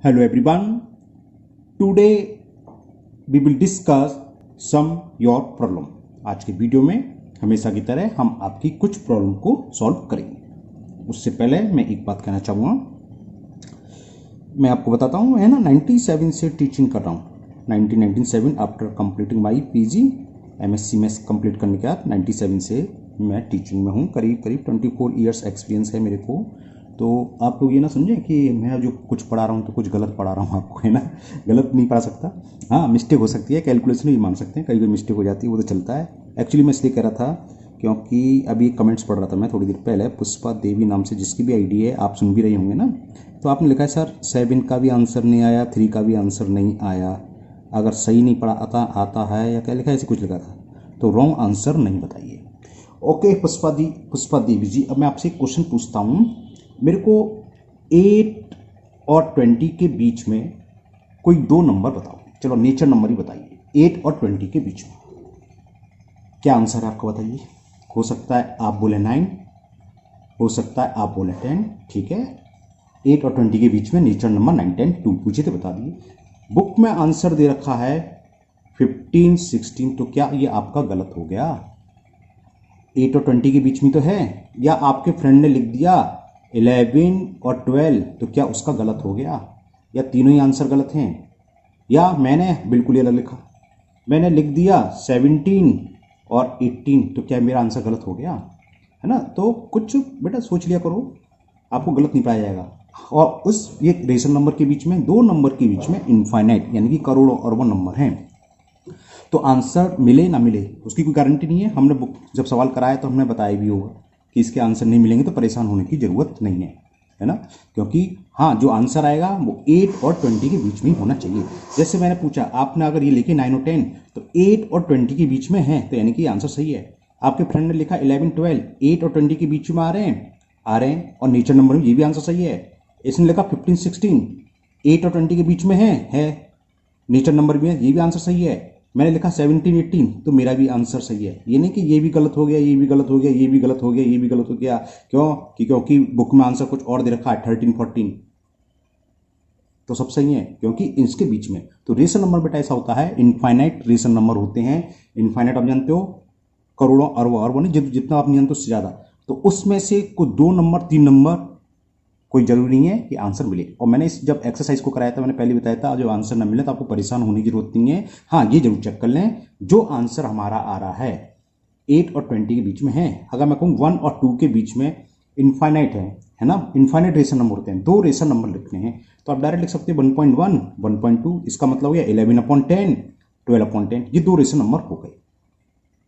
Hello everyone. Today we will discuss some your problem. आज के video में हमेशा की तरह हम आपकी कुछ प्रॉब्लम को सॉल्व करेंगे। उससे पहले मैं एक बात कहना चाहूँगा, मैं आपको बताता हूँ, है ना, 97 से टीचिंग कर रहा हूँ। 1997 after completing my PG MSc में कंप्लीट करने के बाद 97 से मैं टीचिंग में हूँ। करीब 24 ईयर्स एक्सपीरियंस है मेरे को। तो आप लोग ये ना समझें कि मैं जो कुछ पढ़ा रहा हूँ तो कुछ गलत पढ़ा रहा हूँ आपको, है ना। गलत नहीं पढ़ा सकता, हाँ मिस्टेक हो सकती है, कैलकुलेशन भी मान सकते हैं, कई बार मिस्टेक हो जाती है, वो तो चलता है। एक्चुअली मैं इसलिए कह रहा था क्योंकि अभी कमेंट्स पढ़ रहा था मैं थोड़ी देर पहले, पुष्पा देवी नाम से, जिसकी भी आईडी है, आप सुन भी रहे होंगे ना। तो आपने लिखा है सर 7 का भी आंसर नहीं आया, 3 का भी आंसर नहीं आया, अगर सही नहीं पढ़ा आता है या क्या लिखा है, ऐसे कुछ लिखा था, तो रॉन्ग आंसर नहीं बताइए। ओके पुष्पा देवी जी, अब मैं आपसे एक क्वेश्चन पूछता हूँ। मेरे को 8 और 20 के बीच में कोई दो नंबर बताओ। चलो नेचर नंबर ही बताइए, 8 और 20 के बीच में क्या आंसर है आपका, बताइए। हो सकता है आप बोले 9, हो सकता है आप बोले 10, ठीक है। 8 और 20 के बीच में नेचर नंबर 9, 10, 2 पूछे तो बता दिए। बुक में आंसर दे रखा है 15, 16, तो क्या ये आपका गलत हो गया? 8 और 20 के बीच में तो है, या आपके फ्रेंड ने लिख दिया 11 और 12, तो क्या उसका गलत हो गया? या तीनों ही आंसर गलत हैं? या मैंने बिल्कुल ही अलग लिखा, मैंने लिख दिया 17 और 18, तो क्या मेरा आंसर गलत हो गया? है ना। तो कुछ बेटा सोच लिया करो, आपको गलत नहीं पाया जाएगा। और उस ये रेशनल नंबर के बीच में, दो नंबर के बीच में इनफाइनाइट यानी कि करोड़ों अरबों नंबर हैं, तो आंसर मिले ना मिले उसकी कोई गारंटी नहीं है। हमने बुक जब सवाल कराया तो हमने बताया भी होगा कि इसके आंसर नहीं मिलेंगे तो परेशान होने की ज़रूरत नहीं है ना। क्योंकि हाँ, जो आंसर आएगा वो 8 और 20 के बीच में ही होना चाहिए। जैसे मैंने पूछा, आपने अगर ये लिखे 9 और 10, तो 8 और 20 के बीच में है, तो यानी कि आंसर सही है। आपके फ्रेंड ने लिखा 11, 12, 8 और 20 के बीच में आ रहे हैं, और नेचर नंबर में ये भी आंसर सही है। इसने लिखा 15, 16, 8 और 20 के बीच में है, नेचर नंबर भी है, ये भी आंसर सही है। मैंने लिखा 17, 18, तो मेरा भी आंसर सही है। ये नहीं कि ये भी गलत हो गया, ये भी गलत हो गया, ये भी गलत हो गया, ये भी गलत हो गया। क्यों? क्योंकि बुक में आंसर कुछ और दे रखा है 13, 14, तो सब सही है क्योंकि इसके बीच में। तो रेशनल नंबर बेटा ऐसा होता है, इनफाइनाइट रेशनल नंबर होते हैं। इनफाइनाइट आप जानते हो, करोड़ों अरबों अरबों नहीं, जितना आप नहीं जानते उससे ज़्यादा। तो उसमें से कोई 2 नंबर, 3 नंबर, कोई जरूरी नहीं है कि आंसर मिले। और मैंने जब एक्सरसाइज को कराया था, मैंने पहले बताया था, जो आंसर न मिले तो आपको परेशान होने की जरूरत नहीं है। हाँ, ये जरूर चेक कर लें, जो आंसर हमारा आ रहा है 8 और 20 के बीच में है। अगर मैं कहूँ 1 और 2 के बीच में इनफाइनाइट है ना, इनफाइनाइट रेशनल नंबर होते हैं, 2 रेशनल नंबर लिखने हैं, तो आप डायरेक्ट लिख सकते हैं 1.1, 1.2, इसका मतलब हो गया 11/10, 12/10, ये 2 रेशनल नंबर हो गए।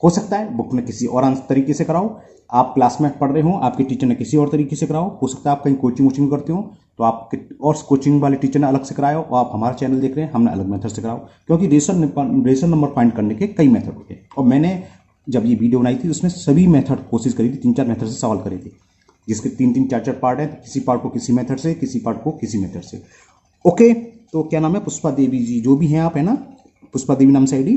हो सकता है बुक में किसी और तरीके से कराओ, आप क्लास में पढ़ रहे हो, आपके टीचर ने किसी और तरीके से कराओ। हो सकता है आप कहीं कोचिंग वोचिंग करते हो तो आप और कोचिंग वाले टीचर ने अलग से कराया हो, और आप हमारा चैनल देख रहे हैं, हमने अलग मेथड से कराओ। क्योंकि रेशनल नंबर फाइंड करने के कई मेथड होते हैं, और मैंने जब ये वीडियो बनाई थी उसमें सभी मेथड कोशिश करी थी, 3-4 मेथड से सवाल करे थे, जिसके 3-3, 4-4 पार्ट है, किसी पार्ट को किसी मेथड से, किसी पार्ट को किसी मेथड से। ओके, तो क्या नाम है, पुष्पा देवी जी, जो भी हैं आप, है ना, पुष्पा देवी नाम से आईडी।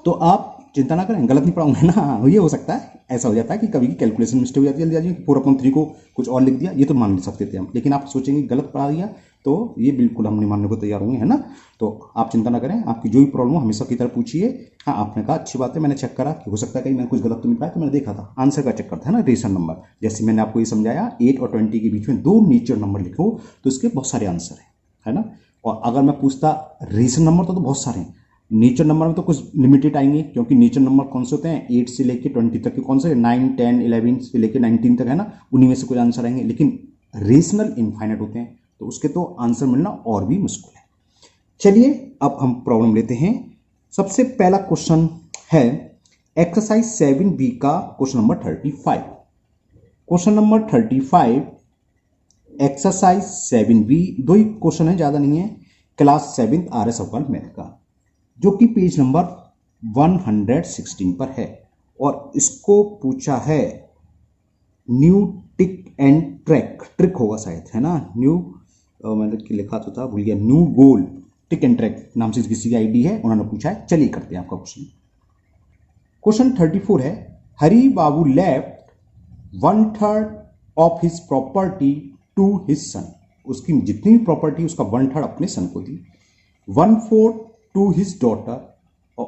तो आप चिंता ना करें, गलत नहीं पढ़ाऊंगा ना। ये हो सकता है, ऐसा हो जाता है कि कभी कैलकुलेशन मिस्टेक हो जाती है, जल्दी 4/3 को कुछ और लिख दिया, ये तो मान नहीं सकते थे हम, लेकिन आप सोचेंगे गलत पढ़ा दिया, तो ये बिल्कुल हम नहीं मानने को तैयार होंगे, है ना। तो आप चिंता ना करें, आपकी जो भी प्रॉब्लम हो हमेशा की तरह पूछिए। हाँ, आपने कहा अच्छी बात है, मैंने चेक करा कि हो सकता है कहीं मैंने कुछ गलत तो नहीं पाया, तो मैंने देखा था, आंसर का चेक करता है ना रेशनल नंबर। जैसे मैंने आपको ये समझाया 8 और 20 के बीच में 2 नेचर नंबर लिखो तो इसके बहुत सारे आंसर है ना। और अगर मैं पूछता रेशनल नंबर तो बहुत सारे हैं, नेचर नंबर में तो कुछ लिमिटेड आएंगे, क्योंकि नेचर नंबर कौन से होते हैं, 8 से लेके 20 तक के, कौन से 9, 10, 11 से लेके 19 तक, है ना, उन्हीं में से कुछ आंसर आएंगे। लेकिन रेशनल इनफाइनाइट होते हैं, तो उसके तो आंसर मिलना और भी मुश्किल है। चलिए अब हम प्रॉब्लम लेते हैं। सबसे पहला क्वेश्चन है एक्सरसाइज 7B का question number 35। Question number 35 exercise 7B, 2 ही क्वेश्चन है, ज्यादा नहीं है, क्लास 7 RS अवकाल मैथ का, जो कि पेज नंबर 116 पर है। और इसको पूछा है न्यू टिक एंड ट्रिक होगा शायद, है ना, न्यू, मैंने लिखा तो था, भूल गया, new goal tick and track नाम से किसी की आईडी है, उन्होंने पूछा है। चलिए करते हैं आपका क्वेश्चन। क्वेश्चन 34 है, Hari Babu left 1/3 of his property to his son. उसकी जितनी भी प्रॉपर्टी उसका 1/3 अपने सन को दी, 1/4 टू हिज डॉटर, और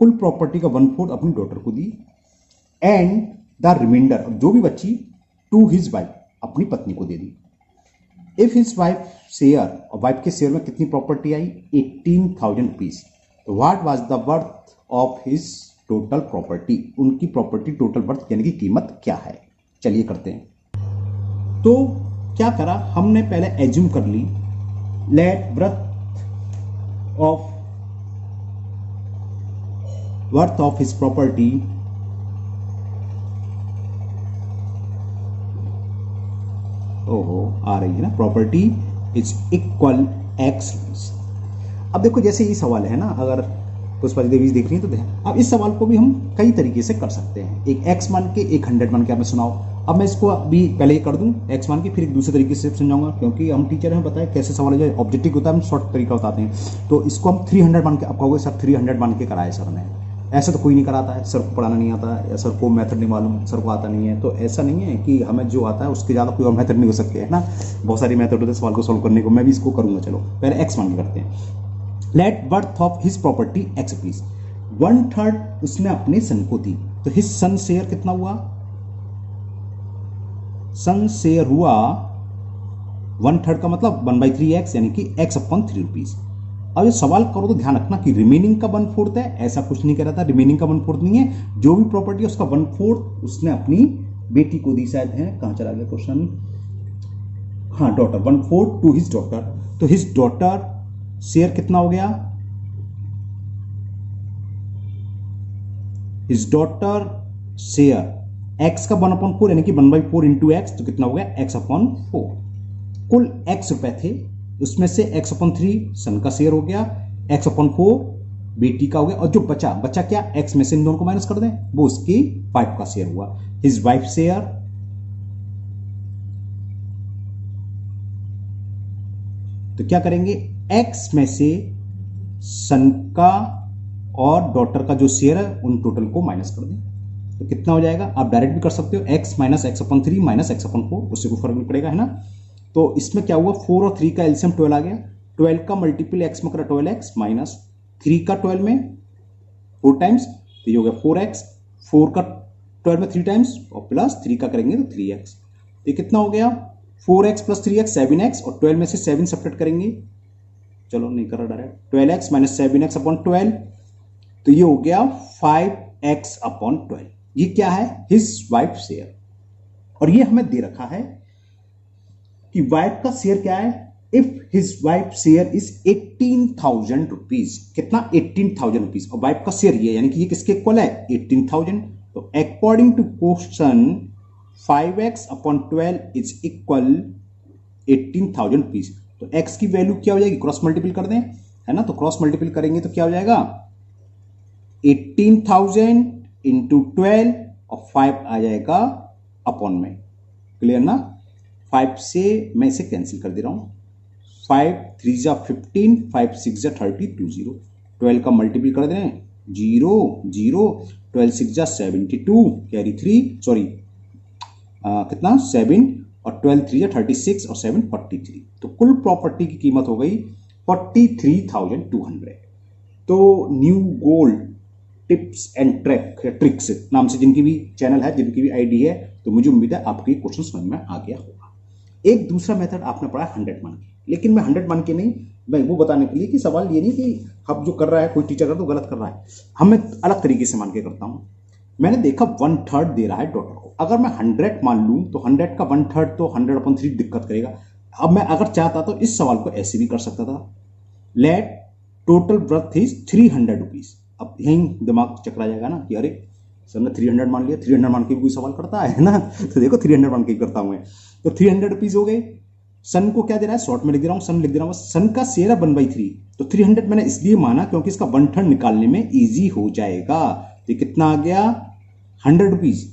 कुल प्रॉपर्टी का 1/4 अपनी डॉटर को दी, एंड द रिमाइंडर, जो भी बची, टू हिज वाइफ, अपनी पत्नी को दे दी। इफ हिज वाइफ शेयर, और वाइफ के शेयर में कितनी प्रॉपर्टी आई, 18,000 रुपीज। तो what was the worth of his total property, उनकी प्रॉपर्टी टोटल वर्थ यानी कि कीमत क्या है। चलिए करते हैं। तो क्या करा हमने, पहले एज्यूम कर ली, let worth of his property आ रही है ना, property is equal x rupees. अब देखो जैसे ये सवाल है ना, अगर पुष्पा देवी देख रही है तो अब इस सवाल को भी हम कई तरीके से कर सकते हैं, एक एक्स मान के, एक 100 मान के। आपने सुनाओ, अब मैं इसको अभी पहले कर दूं एक्स मान के, फिर एक दूसरे तरीके से समझाऊंगा, क्योंकि हम टीचर हैं, बताए कैसे सवाल है, ऑब्जेक्टिव होता है, हम शॉर्ट तरीका बताते हैं। तो इसको हम 300 मान के, आप कहोगे सर 300 मान के कराए सर ने, ऐसा तो कोई नहीं कराता है, सर को पढ़ाना नहीं आता है, या सर को मेथड नहीं मालूम, सर को आता नहीं है। तो ऐसा नहीं है कि हमें जो आता है उसके ज़्यादा कोई और मेथड नहीं हो सकते है ना, बहुत सारी मेथड होते हैं सवाल को सॉल्व करने को। मैं भी इसको करूंगा। चलो पहले एक्स मान के करते हैं। Let worth of his property x rupees, 1/3 उसने अपने सन को दी, तो हिज सन शेयर कितना हुआ, सन शेयर हुआ 1/3 का मतलब 1/3x, यानी कि x/3 रुपीज। अब ये सवाल करो तो ध्यान रखना कि रिमेनिंग का 1/4 है, ऐसा कुछ नहीं कह रहा था, रिमेनिंग का 1/4 नहीं है, जो भी प्रॉपर्टी है उसका 1/4 उसने अपनी बेटी को दी। शायद है, कहां चला गया क्वेश्चन, हाँ डॉटर, 1/4 टू हिज डॉटर। तो हिज डॉटर शेयर कितना हो गया, हिज डॉटर शेयर x का 1/4 यानी कि 1/4 इंटू एक्स, तो कितना हो गया x/4। कुल x रुपए थे, उसमें से x/3 सन का शेयर हो गया, x/4 बेटी का हो गया, और जो बचा क्या, x में से इन दोनों को माइनस कर दें, वो उसकी वाइफ का शेयर हुआ, हिज वाइफ शेयर। तो क्या करेंगे, x में से सन का और डॉटर का जो शेयर है उन टोटल को माइनस कर दें, तो कितना हो जाएगा। आप डायरेक्ट भी कर सकते हो, x minus x/3 minus x/4, उससे कोई फर्क नहीं पड़ेगा, है ना। तो इसमें क्या हुआ, 4 और 3 का एलसीएम 12 आ गया, 12 का मल्टीपल x में करा 12x माइनस 3 का 12 में 4 टाइम्स, तो ये हो गया 4x, 4 का 12 में 3 टाइम्स, और प्लस 3 का करेंगे तो 3x, तो ये कितना हो गया 4x प्लस 3x 7x, और 12 में से 7 सब्ट्रैक्ट करेंगे, चलो नहीं कर रहा डायरेक्ट, 12x माइनस 7x/12, तो ये हो गया 5x/12। ये क्या है, हिज वाइफ शेयर। और ये हमें दे रखा है कि वाइफ का शेयर क्या है, if his wife share is 18,000 rupees, कितना 18,000 रुपीज, और वाइफ का शेयर ये, यानी कि ये किसके इक्वल है 18,000। तो according to question 5x/12 is equal 18,000 rupees. तो x की वैल्यू क्या हो जाएगी, क्रॉस मल्टीपल कर दें, है ना, तो क्रॉस मल्टीपल करेंगे तो क्या हो जाएगा 18,000 इंटू 12 और 5 आ जाएगा अपॉन में, क्लियर ना। 5 से मैं इसे कैंसिल कर दे रहा हूं, 5 3 जा 15, 5 6 जा 30, 20, 12 का मल्टीपल कर दें 0 0, 12 6 जा 72, कैरी 3, सॉरी कितना 7, और 12 3 जा 36, और 7 43। तो कुल प्रॉपर्टी की कीमत हो गई 43,200। तो new gold tips and tricks नाम से जिनकी भी चैनल है, जिनकी भी आईडी है, तो मुझे उम्मीद है आपको ये क्वेश्चन समझ में आ गया होगा। एक दूसरा मेथड आपने पढ़ा 100 मान के, लेकिन मैं 100 मान के नहीं, मैं वो बताने के लिए कि सवाल ये नहीं कि हम जो कर रहा है कोई टीचर कर तो गलत कर रहा है, हमें अलग तरीके से मान के करता हूं। मैंने देखा 1/3 दे रहा है डॉटर को, अगर मैं 100 मान लूं तो 100 का 1/3 तो 100/3 दिक्कत करेगा। अब मैं अगर चाहता तो इस सवाल को ऐसे भी कर सकता था, let total worth is 300 rupees. अब यहीं दिमाग चकरा जाएगा ना कि अरे सर ने 300 मान लिया, 300 मान के भी कोई सवाल करता है ना, तो देखो 300 मान के करता हूं मैं, तो 300 रुपीज हो गए। सन को क्या दे रहा है, शॉर्ट में लिख दे रहा हूं, सन लिख दे रहा हूं, सन का शेयर है 1/3, तो 300 मैंने इसलिए माना क्योंकि इसका 1/3 निकालने में इजी हो जाएगा। तो कितना आ गया 100 रुपीज,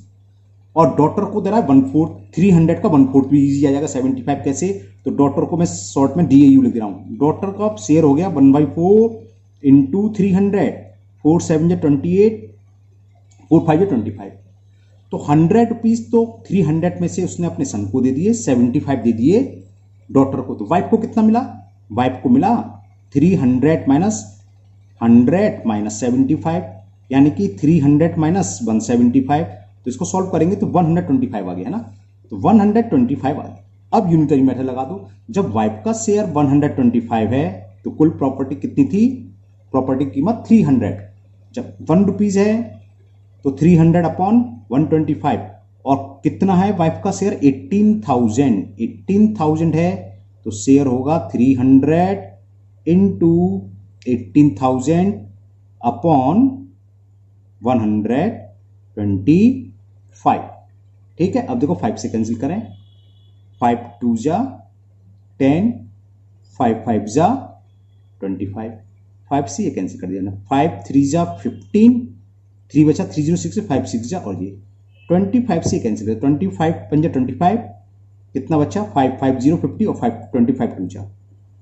और डॉटर को दे रहा है 1/4, 300 का 1/4 भी इजी आ जाएगा 75। कैसे, तो डॉटर को मैं शॉर्ट में DAU लिख दे रहा हूं, डॉटर का शेयर हो गया 1/4 इंटू 300, 4 7 28, 4 5 25। तो 100 रुपीज तो 300 में से उसने अपने सन को दे दिए, 75 दे दिए डॉटर को। तो वाइफ को कितना मिला? वाइफ को मिला 300 माइनस 100 माइनस 75, यानी कि 300 माइनस 175। तो इसको सॉल्व करेंगे तो 125 आ गया है ना, तो 125 आ गया। अब यूनिटरी मेथड लगा दो। जब वाइफ का शेयर 125 है तो कुल प्रॉपर्टी कितनी थी? प्रॉपर्टी की कीमत 300। जब 1 रुपीज है तो 300 अपॉन 125, और कितना है वाइफ का शेयर? 18,000 है, तो शेयर होगा 300 इंटू 18,000 अपॉन 125। ठीक है, अब देखो 5 से कैंसिल करें, 5 2 जा 10, 5 5 जा 25, 5 से ये कैंसिल कर दिया ना, 5 3 जा 15, 3 बचा 306 से 5 6 जा, और ये 25 से कैंसिल कर, 25 5 25, कितना बचा? 5 5 0 50 और 5 25 2 जा।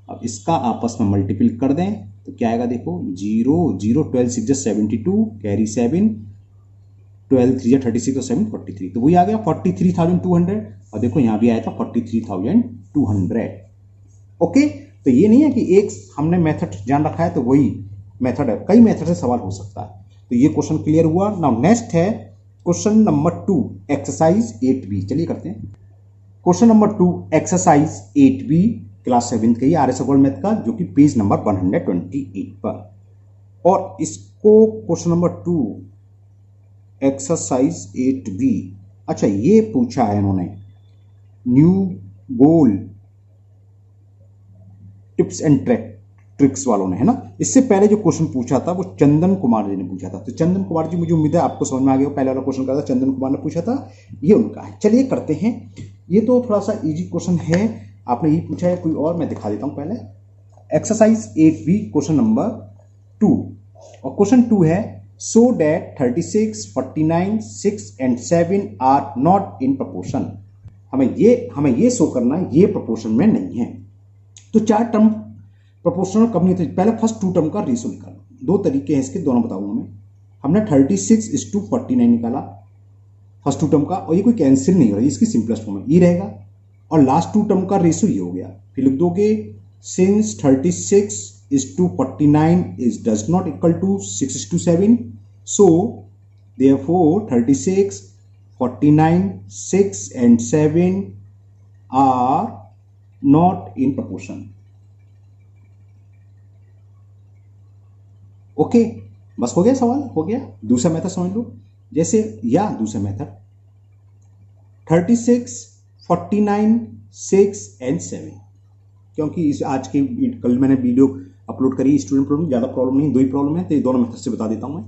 अब इसका आपस में मल्टीपल कर दें तो क्या आएगा? देखो 0 0 12 6 जा 72, कैरी 7, 12 3 जा 36 और 7 43, तो वही आ गया 43,200। और देखो यहां भी आया था 43,200। ओके, तो ये नहीं है कि एक हमने मेथड जान रखा है तो वही मेथड है, कई मेथड से सवाल हो सकता है। तो ये क्वेश्चन क्लियर हुआ। नाउ नेक्स्ट है क्वेश्चन नंबर 2, एक्सरसाइज 8B। चलिए करते हैं question number 2, exercise 8B, class 7 का, आर.एस. अग्रवाल मैथ का, जो कि पेज नंबर 128 पर। और इसको क्वेश्चन नंबर 2 एक्सरसाइज 8B, अच्छा ये पूछा है इन्होंने new goal tips and tricks वालों ने, है ना। इससे पहले जो क्वेश्चन पूछा था वो चंदन कुमार जी ने पूछा था। तो चंदन कुमार जी, मुझे उम्मीद है आपको समझ में आ गया, पहले वाला क्वेश्चन करा था चंदन कुमार ने पूछा था, ये उनका है। चलिए करते हैं, ये तो थोड़ा सा इजी क्वेश्चन है, आपने ये पूछा है, कोई और मैं दिखा देता हूं पहले। एक्सरसाइज 8B क्वेश्चन नंबर 2, और क्वेश्चन 2 है so that 36, 49, 6 and 7 are not in proportion. हमें ये शो करना है ये प्रोपोर्शन में नहीं है। तो 4 टर्म प्रोपोर्शनल कब नहीं थे? पहले फर्स्ट 2 टर्म का रेशियो निकालो। 2 तरीके हैं इसके, दोनों बताऊंगा मैं। हमने 36:49 निकाला फर्स्ट 2 टर्म का, और ये कोई कैंसिल नहीं हो रहा है, इसकी सिंपलेस्ट फॉर्म है, ये रहेगा। और लास्ट 2 टर्म का रेशियो ये हो गया। फिर लिख दोगे since 36:49 is does not equal to 6:7, so therefore 36, 49, 6 and 7 are not in proportion. Okay, बस हो गया सवाल, हो गया। दूसरा मेथड समझ लो, जैसे या दूसरा मेथड 36, 49, 6 एंड 7, क्योंकि इस आज के कल मैंने वीडियो अपलोड करी स्टूडेंट प्रॉब्लम, ज्यादा प्रॉब्लम नहीं, 2 ही प्रॉब्लम है, तो ये दोनों मेथड से बता देता हूं मैं।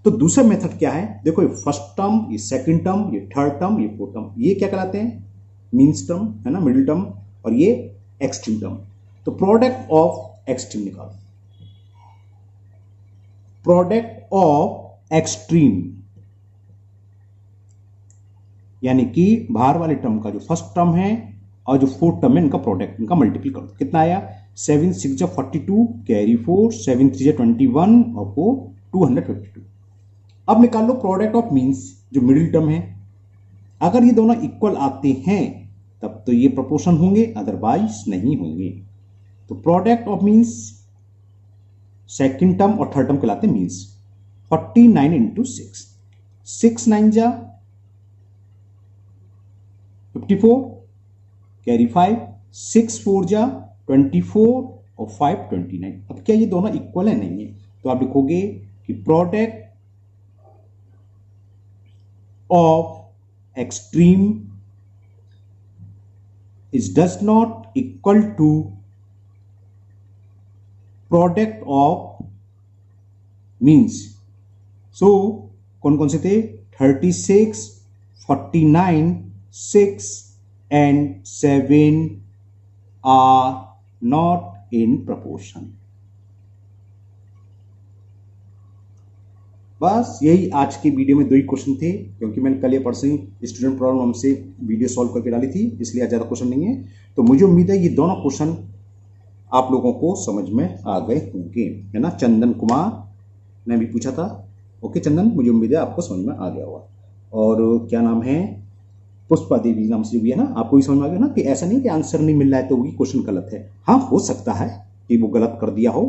तो दूसरा मेथड क्या है? देखो ये फर्स्ट टर्म, ये सेकंड टर्म, ये थर्ड टर्म, ये फोर्थ टर्म, ये क्या कहलाते हैं? मीन्स टर्म, है ना, मिडिल टर्म, और ये एक्सट्रीम टर्म। तो प्रोडक्ट ऑफ एक्सट्रीम निकालो। प्रोडक्ट ऑफ एक्सट्रीम यानी कि बाहर वाले टर्म का जो फर्स्ट टर्म है और जो फोर्थ टर्म है, इनका प्रोडक्ट, इनका मल्टीपल करो। कितना आया? 7 6 जा 42, कैरी 4, 7 3 जा 21 और 4 252। अब निकाल लो प्रोडक्ट ऑफ मीन्स, जो मिडिल टर्म है। अगर ये दोनों इक्वल आते हैं तब तो ये प्रोपोर्शन होंगे, अदरवाइज नहीं होंगे। तो product of means second term और थर्ड टर्म कहलाते हैं मीन्स। 49 इंटू 6, 6 9 जा 54, कैरी 5, 6 4 जा 24 और 5 29। अब क्या ये दोनों इक्वल है? नहीं है, तो आप लिखोगे कि product of extreme is does not equal to product of means. So कौन कौन से थे? 36, 49, 6 and 7 are not in proportion। बस यही आज की वीडियो में 2 ही क्वेश्चन थे, क्योंकि मैंने कल या परसों ही स्टूडेंट प्रॉब्लम हमसे वीडियो सॉल्व करके डाली थी, इसलिए आज ज्यादा क्वेश्चन नहीं है। तो मुझे उम्मीद है ये दोनों क्वेश्चन आप लोगों को समझ में आ गए होंगे, है ना। चंदन कुमार ने भी पूछा था। ओके चंदन, मुझे उम्मीद है आपको समझ में आ गया होगा। और क्या नाम है, पुष्पा देवी नाम से जो भी है ना, आपको भी समझ में आ गया ना कि ऐसा नहीं कि आंसर नहीं मिल रहा है तो वही क्वेश्चन गलत है। हाँ, हो सकता है कि वो गलत कर दिया हो,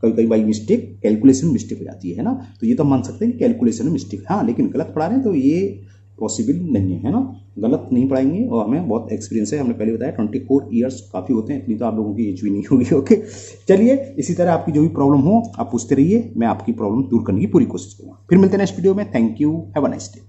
कभी कभी बाई मिस्टेक कैलकुलेशन मिस्टेक हो जाती है ना, तो ये तो मान सकते हैं कि कैलकुलेशन में मिस्टेक, हाँ, लेकिन गलत पढ़ा रहे हैं तो ये पॉसिबल नहीं है ना, गलत नहीं पढ़ाएंगे। और हमें बहुत एक्सपीरियंस है, हमने पहले बताया 24 ईयर्स काफ़ी होते हैं, इतनी तो आप लोगों की एज भी नहीं होगी। ओके, चलिए इसी तरह आपकी जो भी प्रॉब्लम हो आप पूछते रहिए, मैं आपकी प्रॉब्लम दूर करने की पूरी कोशिश करूँगा। फिर मिलते हैं नेक्स्ट वीडियो में। Thank you, have a nice day.